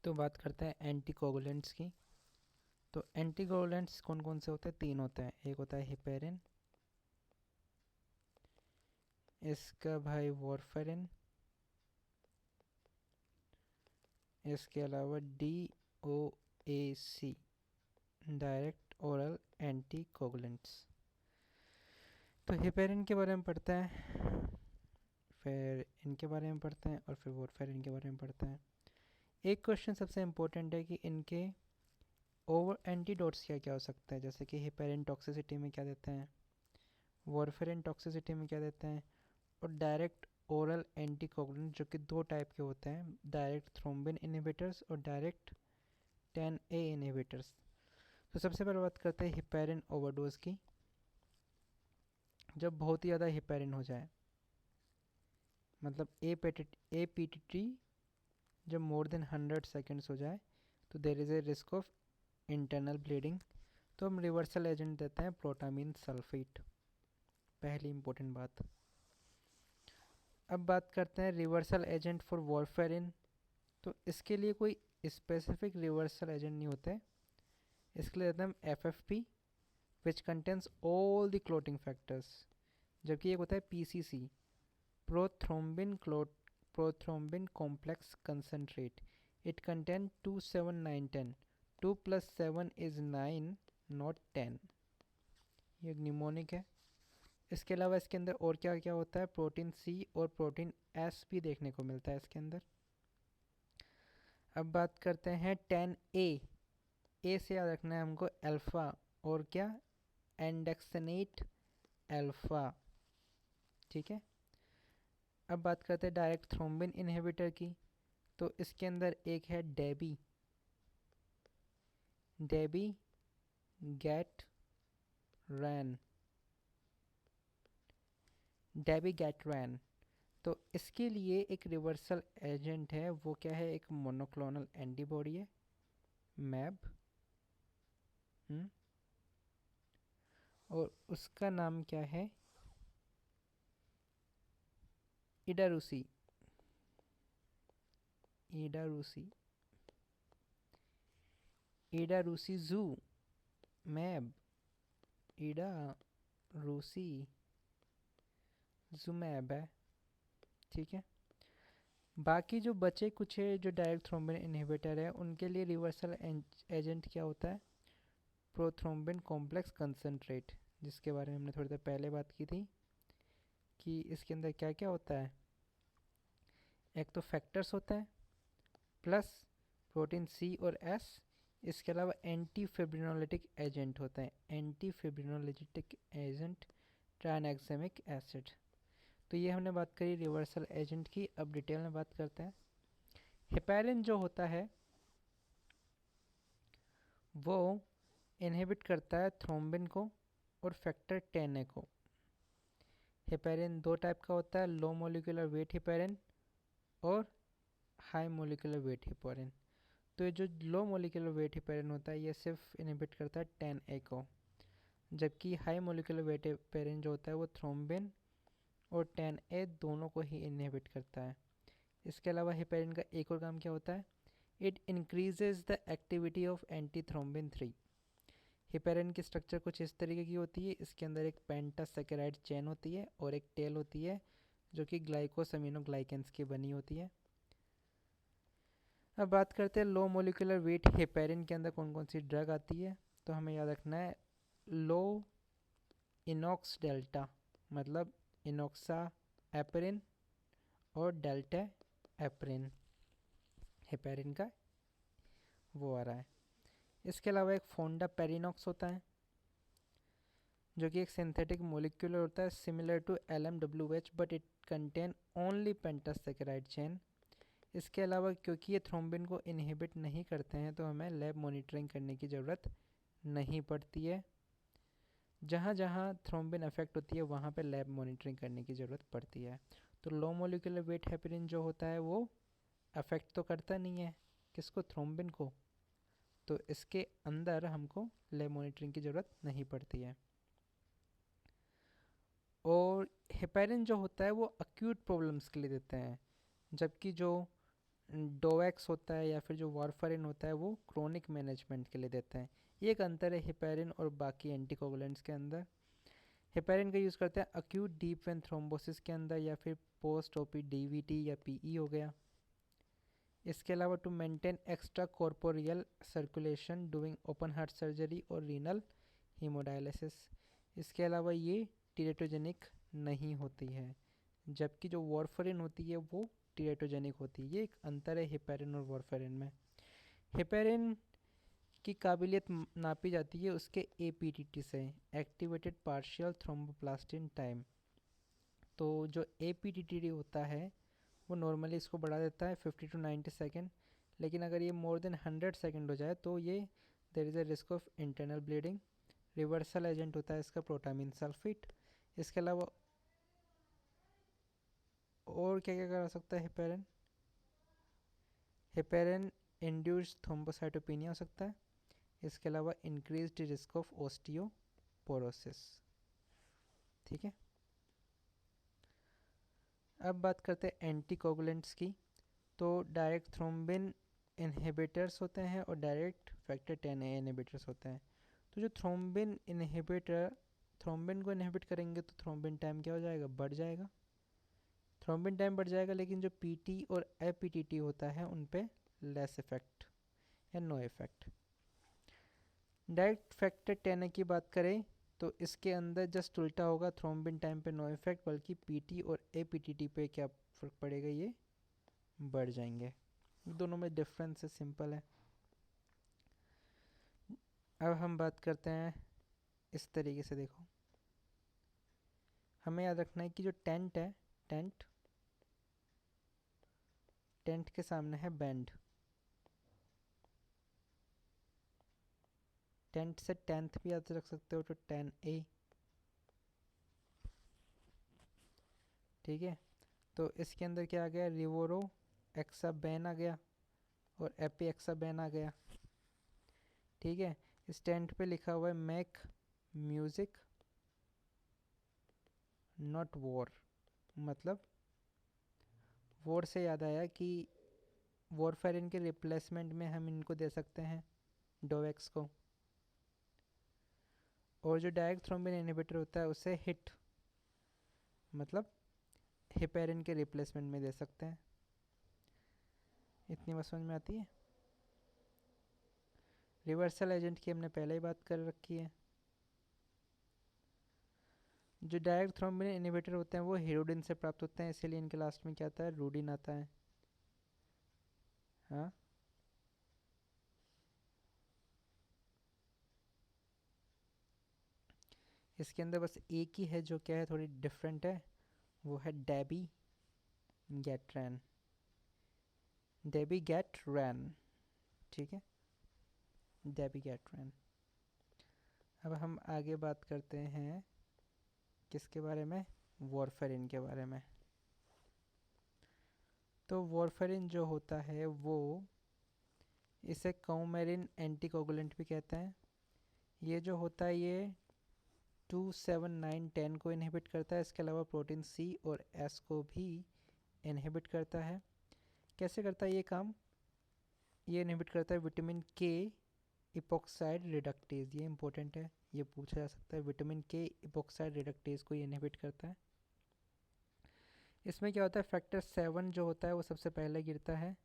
तो बात करते हैं एंटीकोगुलेंट्स की। तो एंटीकोगुलेंट्स कौन कौन से होते हैं? 3 होते हैं। एक होता है हिपेरिन, इसका भाई वॉरफेरिन, इसके अलावा DOAC, डायरेक्ट ओरल एंटीकोगुलेंट्स। तो हिपेरिन के बारे में पढ़ते हैं, फिर इनके बारे में पढ़ते हैं और फिर वॉरफेरिन के बारे में पढ़ते हैं। एक क्वेश्चन सबसे इम्पोर्टेंट है कि इनके ओवर एंटीडोट्स क्या क्या हो सकते हैं। जैसे कि हिपेरिन टॉक्सिसिटी में क्या देते हैं, वॉरफेरिन टॉक्सिसिटी में क्या देते हैं, और डायरेक्ट ओरल एंटीकोगुलेंट जो कि 2 टाइप के होते हैं, डायरेक्ट थ्रोम्बिन इनहिबिटर्स और डायरेक्ट 10A इनहिबिटर्स। तो सबसे पहले बात करते हैं हिपेरिन ओवरडोज की। जब बहुत ही ज़्यादा हिपेरिन हो जाए, मतलब APTT जब मोर देन 100 सेकेंड्स हो जाए, तो there is a risk of internal bleeding. तो हम रिवर्सल एजेंट देते हैं प्रोटामीन सल्फेट, पहली इंपॉर्टेंट बात। अब बात करते हैं रिवर्सल एजेंट फॉर वॉरफेरिन। तो इसके लिए कोई स्पेसिफिक रिवर्सल एजेंट नहीं होते, इसके लिए देते हैं हम FFP which contains all the clotting factors. जबकि एक होता है PCC, prothrombin complex concentrate, it contain 2 7 9 10, 2 + 7 is 9 not 10। ये न्यूमोनिक है। इसके अलावा इसके अंदर और क्या क्या होता है, प्रोटीन C और प्रोटीन S भी देखने को मिलता है इसके अंदर। अब बात करते हैं 10A। ए से याद रखना है हमको अल्फ़ा, और क्या, एंडेक्सनेट अल्फ़ा, ठीक है। अब बात करते हैं डायरेक्ट थ्रोम्बिन इनहिबिटर की। तो इसके अंदर एक है डेबी गैट रैन, डेबी गैट रैन। तो इसके लिए एक रिवर्सल एजेंट है, वो क्या है, एक मोनोक्लोनल एंटीबॉडी है, मैब। और उसका नाम क्या है, इडारूसी, इडारूसी जू मैब, इडारूसी जुमैब है, ठीक है। बाकी जो बचे कुछ है जो डायरेक्ट थ्रोम्बिन इनहिबिटर है, उनके लिए रिवर्सल एजेंट क्या होता है, प्रोथ्रोम्बिन कॉम्प्लेक्स कंसनट्रेट, जिसके बारे में हमने थोड़ी देर पहले बात की थी कि इसके अंदर क्या क्या होता है। एक तो फैक्टर्स होते हैं प्लस प्रोटीन C और S, इसके अलावा एंटी फिब्रिनोलिटिक एजेंट होते हैं, एंटी फिब्रिनोलिटिक एजेंट ट्राइनेक्सेमिक एसिड। तो ये हमने बात करी रिवर्सल एजेंट की। अब डिटेल में बात करते हैं। हेपेरिन जो होता है वो इनहिबिट करता है थ्रोम्बिन को और फैक्टर 10A को। हेपेरिन 2 टाइप का होता है, लो मोलिकुलर वेट हेपेरिन और हाई मोलिकुलर वेट हेपेरिन। तो ये जो लो मोलिकुलर वेट हेपेरिन होता है ये सिर्फ इनहिबिट करता है 10A को, जबकि हाई मोलिकुलर वेट हेपेरिन जो होता है वो थ्रोम्बिन और 10A दोनों को ही इनहिबिट करता है। इसके अलावा हेपेरिन का एक और काम क्या होता है, it increases the activity of anti thrombin 3। Heparin की स्ट्रक्चर कुछ इस तरीके की होती है, इसके अंदर एक पेंटासेकेराइड चेन होती है और एक टेल होती है जो कि ग्लाइकोसमिनोग्लाइकेंस की बनी होती है। अब बात करते हैं लो मोलिकुलर वेट हेपेरिन के अंदर कौन कौन सी ड्रग आती है। तो हमें याद रखना है लो इनॉक्स डेल्टा, मतलब इनोक्सा एपरिन और डेल्टा एपरिन, हेपेरिन का वो आ रहा है। इसके अलावा एक फोंडा पेरिनॉक्स होता है जो कि एक सिंथेटिक मोलिक्यूलर होता है similar to LMWH but it contain only pentasaccharide chain. इसके अलावा क्योंकि ये थ्रोम्बिन को इनहिबिट नहीं करते हैं तो हमें लैब मॉनिटरिंग करने की ज़रूरत नहीं पड़ती है। जहाँ जहाँ थ्रोम्बिन अफेक्ट होती है वहाँ पे लैब मॉनिटरिंग करने की ज़रूरत पड़ती है। तो लो मोलिकुलर वेट हेपेरिन जो होता है वो अफेक्ट तो करता नहीं है किसको, थ्रोम्बिन को, तो इसके अंदर हमको लैब मॉनिटरिंग की ज़रूरत नहीं पड़ती है। और हेपेरिन जो होता है वो अक्यूट प्रॉब्लम्स के लिए देते हैं, जबकि जो डोवैक्स होता है या फिर जो वारफरिन होता है वो क्रोनिक मैनेजमेंट के लिए देते हैं। ये एक अंतर है हेपेरिन और बाकी एंटीकोगुलेंट्स के अंदर। हेपेरिन का यूज़ करते हैं अक्यूट डीप वेन थ्रोम्बोसिस के अंदर या फिर पोस्ट ओपी डीवीटी या पीई हो गया। इसके अलावा to maintain extra corporeal circulation doing open heart surgery और रीनल हीमोडायलिसिस। इसके अलावा ये टीरेटोजेनिक नहीं होती है, जबकि जो वारफरिन होती है वो टीरेटोजेनिक होती है। ये एक अंतर है हेपेरिन और वारफरिन में। हेपेरिन की काबिलियत नापी जाती है उसके एपीटीटी से, एक्टिवेटेड पार्शियल थ्रोम्बोप्लास्टिन टाइम। तो जो एपीटीटी होता है वो नॉर्मली इसको बढ़ा देता है 50 to 90 सेकेंड, लेकिन अगर ये मोर देन 100 सेकेंड हो जाए तो ये there is a risk of internal bleeding. Reversal agent होता है इसका प्रोटामिन सल्फेट। इसके अलावा और क्या क्या करा सकता है हेपेरिन? हेपेरिन इंड्यूस्ड थ्रोम्बोसाइटोपेनिया हो सकता है। इसके अलावा इंक्रीज्ड रिस्क ऑफ ओस्टियोपोरोसिस। ठीक है, अब बात करते हैं एंटीकोगुलेंट्स की। तो डायरेक्ट थ्रोम्बिन इनहिबिटर्स होते हैं और डायरेक्ट फैक्टर 10A इनहिबिटर्स होते हैं। तो जो थ्रोम्बिन इनहिबिटर थ्रोम्बिन को इनहिबिट करेंगे तो थ्रोम्बिन टाइम क्या हो जाएगा? बढ़ जाएगा। थ्रोम्बिन टाइम बढ़ जाएगा, लेकिन जो पीटी और एपीटीटी होता है उन पे लेस इफेक्ट या no effect. Direct factor 10A की बात करें तो इसके अंदर जस्ट उल्टा होगा, थ्रोम्बिन टाइम पे नो इफेक्ट, बल्कि पीटी और एपीटीटी पे क्या फ़र्क पड़ेगा? ये बढ़ जाएंगे। दोनों में डिफरेंस है, सिंपल है। अब हम बात करते हैं इस तरीके से, देखो हमें याद रखना है कि जो टेंट है, टेंट टेंट के सामने है बैंड। टेंट से टेंथ भी याद रख सकते हो तो 10A। ठीक है, तो इसके अंदर क्या आ गया? रिवोरो एक्साबेन आ गया और एपी एक्साबेन आ गया। ठीक है, इस टेंट पे लिखा हुआ है मेक म्यूजिक नॉट वॉर। मतलब वॉर से याद आया कि वॉरफेरिन के रिप्लेसमेंट में हम इनको दे सकते हैं, डोवेक्स को। और जो डायरेक्ट थ्रोम्बिन इनहिबिटर होता है उसे हिट मतलब हेपेरिन के रिप्लेसमेंट में दे सकते हैं। इतनी बात समझ में आती है? रिवर्सल एजेंट की हमने पहले ही बात कर रखी है। जो डायरेक्ट थ्रोम्बिन इनहिबिटर होते हैं वो हेरोडिन से प्राप्त होते हैं, इसीलिए इनके लास्ट में क्या आता है? रूडिन आता है। हाँ, इसके अंदर बस एक ही है जो क्या है, थोड़ी डिफरेंट है, वो है डेबी गैट्रैन। डेबी गैट्रैन, ठीक है, डेबी गैट्रैन। अब हम आगे बात करते हैं किसके बारे में? वॉरफेरिन के बारे में। तो वॉरफेरिन जो होता है वो, इसे कौमेरिन एंटीकोगुलेंट भी कहते हैं। ये जो होता है ये 2, 7, 9, 10 को इनहिबिट करता है। इसके अलावा प्रोटीन सी और एस को भी इनहिबिट करता है। कैसे करता है ये काम? ये इनहिबिट करता है विटामिन के इपोक्साइड रिडक्टेज। ये इंपॉर्टेंट है, ये पूछा जा सकता है। विटामिन के इपोक्साइड रिडक्टेज को ये इनहिबिट करता है। इसमें क्या होता है? फैक्टर 7 जो होता है वो सबसे पहले गिरता है।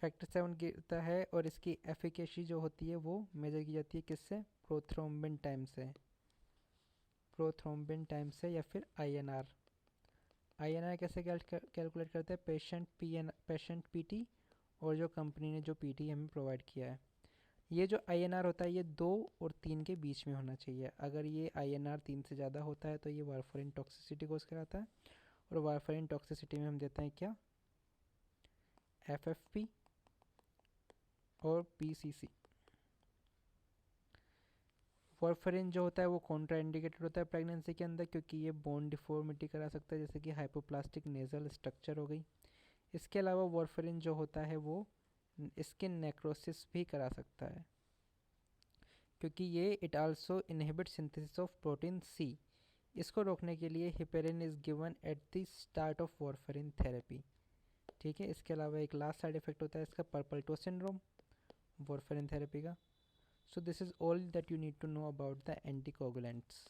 फैक्टर 7 गिरता है और इसकी एफिकेसी जो होती है वो मेजर की जाती है किससे? प्रोथ्रोम्बिन टाइम से। प्रोथ्रोम्बिन टाइम से या फिर आईएनआर। आईएनआर कैसे कैलकुलेट करते हैं? पेशेंट पीटी और जो कंपनी ने जो पीटी हमें प्रोवाइड किया है। ये जो आईएनआर होता है ये 2 और 3 के बीच में होना चाहिए। अगर ये आईएनआर 3 से ज़्यादा होता है तो ये वारफरिन टॉक्सिसिटी कोज कराता है। और वारफरिन टॉक्सिसिटी में हम देते हैं क्या? एफएफपी और पीसीसी। वॉरफेरिन जो होता है वो कॉन्ट्राइंडिकेटेड होता है प्रेगनेंसी के अंदर, क्योंकि ये बोन डिफॉर्मिटी करा सकता है, जैसे कि हाइपोप्लास्टिक नेजल स्ट्रक्चर हो गई। इसके अलावा वॉरफेरिन जो होता है वो स्किन नेक्रोसिस भी करा सकता है, क्योंकि ये it also inhibit synthesis of protein C. इसको रोकने के लिए heparin is given at the start of warfarin therapy. ठीक है, इसके अलावा एक लास्ट साइड इफेक्ट होता है इसका purple toe syndrome warfarin therapy का। So this is all that you need to know about the anticoagulants.